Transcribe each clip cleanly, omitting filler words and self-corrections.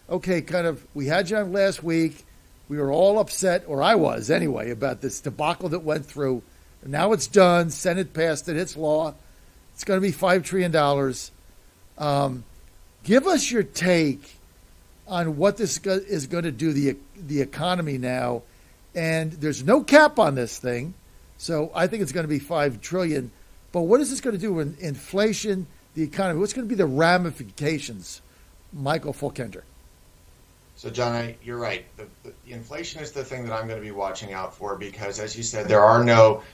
okay, we had you on last week. We were all upset, or I was anyway, about this debacle that went through. Now it's done. Senate passed it. It's law. It's going to be $5 trillion. Give us your take on what this is going to do the economy now. And there's no cap on this thing, so I think it's going to be $5 trillion. But what is this going to do with inflation, the economy? What's going to be the ramifications, Michael Faulkender? So, John, you're right. The inflation is the thing that I'm going to be watching out for because, as you said, there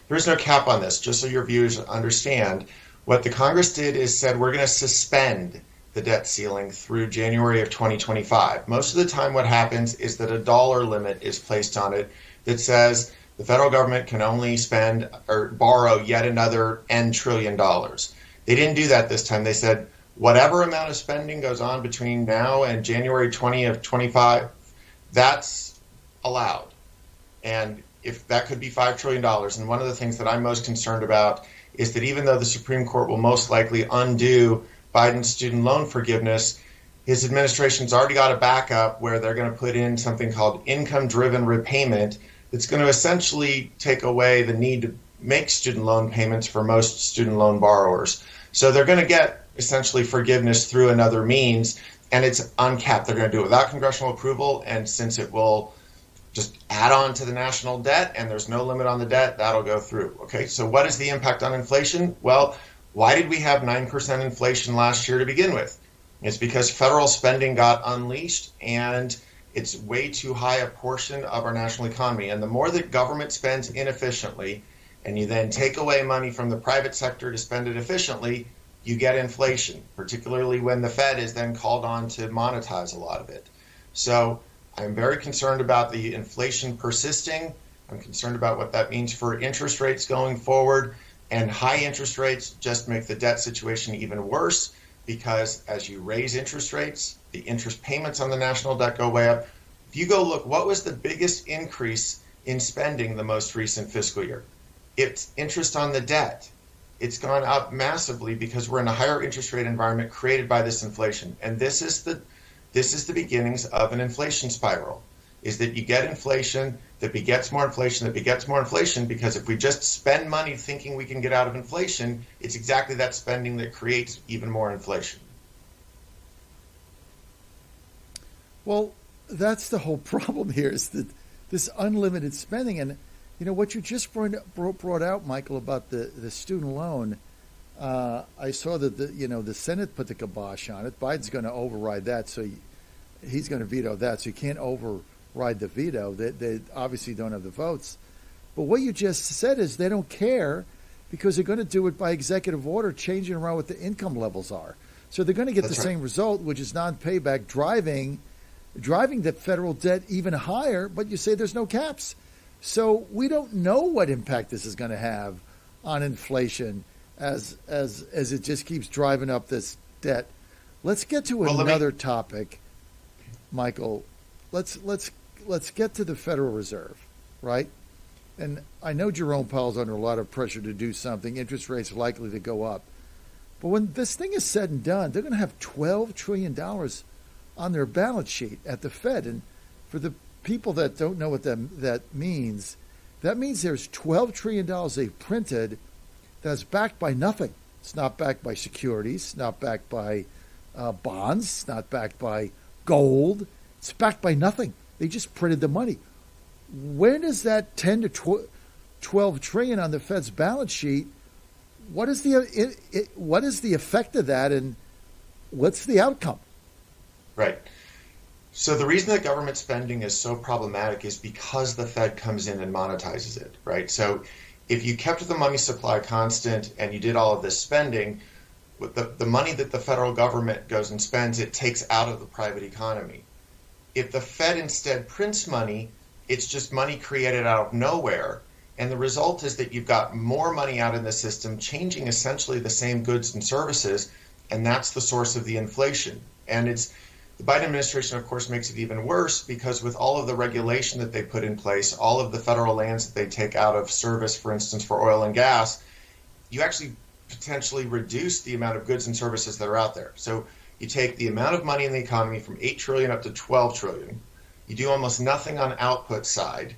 is no cap on this. Just so your viewers understand, what the Congress did is said we're going to suspend the debt ceiling through January of 2025. Most of the time what happens is that a dollar limit is placed on it that says the federal government can only spend or borrow yet another N trillion dollars. They didn't do that this time. They said whatever amount of spending goes on between now and January 20 of 25, that's allowed. And if that could be $5 trillion. And one of the things that I'm most concerned about is that even though the Supreme Court will most likely undo Biden's student loan forgiveness, his administration's already got a backup where they're going to put in something called income-driven repayment that's going to essentially take away the need to make student loan payments for most student loan borrowers. So they're going to get essentially forgiveness through another means, and it's uncapped. They're going to do it without congressional approval, and since it will just add on to the national debt and there's no limit on the debt, that'll go through. Okay, so what is the impact on inflation? Well, why did we have 9% inflation last year to begin with? It's because federal spending got unleashed and it's way too high a portion of our national economy. And the more that government spends inefficiently and you then take away money from the private sector to spend it efficiently, you get inflation, particularly when the Fed is then called on to monetize a lot of it. So I'm very concerned about the inflation persisting. I'm concerned about what that means for interest rates going forward. And high interest rates just make the debt situation even worse because as you raise interest rates, the interest payments on the national debt go way up. If you go look, what was the biggest increase in spending the most recent fiscal year? It's interest on the debt. It's gone up massively because we're in a higher interest rate environment created by this inflation. And this is the beginnings of an inflation spiral, is that you get inflation that begets more inflation that begets more inflation, because if we just spend money thinking we can get out of inflation, it's exactly that spending that creates even more inflation. Well, that's the whole problem here, is that this unlimited spending. And, you know, what you just brought out, Michael, about the student loan, I saw that, the Senate put the kibosh on it. Biden's going to override that, so he's going to veto that, so you can't override the veto. They obviously don't have the votes. But what you just said is they don't care because they're going to do it by executive order, changing around what the income levels are. So they're going to get the same result, which is non-payback, driving the federal debt even higher, but you say there's no caps. So we don't know what impact this is going to have on inflation as it just keeps driving up this debt. Let's get to another topic, Michael. Let's get to the Federal Reserve, right? And I know Jerome Powell's under a lot of pressure to do something. Interest rates are likely to go up. But when this thing is said and done, they're going to have $12 trillion on their balance sheet at the Fed. And for the people that don't know what that means there's $12 trillion they've printed that's backed by nothing. It's not backed by securities, it's not backed by bonds, it's not backed by gold. It's backed by nothing. They just printed the money. When does that 10 to 12 trillion on the Fed's balance sheet, what is the effect of that, and what's the outcome? Right. So the reason that government spending is so problematic is because the Fed comes in and monetizes it, right? So if you kept the money supply constant and you did all of this spending, with the money that the federal government goes and spends, it takes out of the private economy. If the Fed instead prints money, it's just money created out of nowhere. And the result is that you've got more money out in the system, changing essentially the same goods and services, and that's the source of the inflation. And the Biden administration, of course, makes it even worse because with all of the regulation that they put in place, all of the federal lands that they take out of service, for instance, for oil and gas, you actually potentially reduce the amount of goods and services that are out there. So You take the amount of money in the economy from 8 trillion up to 12 trillion. You do almost nothing on output side.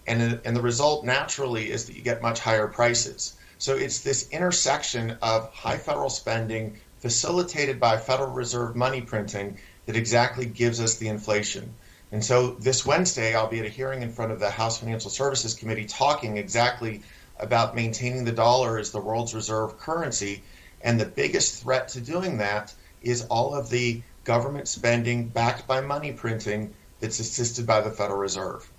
And the result naturally is that you get much higher prices. So it's this intersection of high federal spending facilitated by Federal Reserve money printing that exactly gives us the inflation. And so this Wednesday, I'll be at a hearing in front of the House Financial Services Committee talking exactly about maintaining the dollar as the world's reserve currency. And the biggest threat to doing that is all of the government spending backed by money printing that's assisted by the Federal Reserve.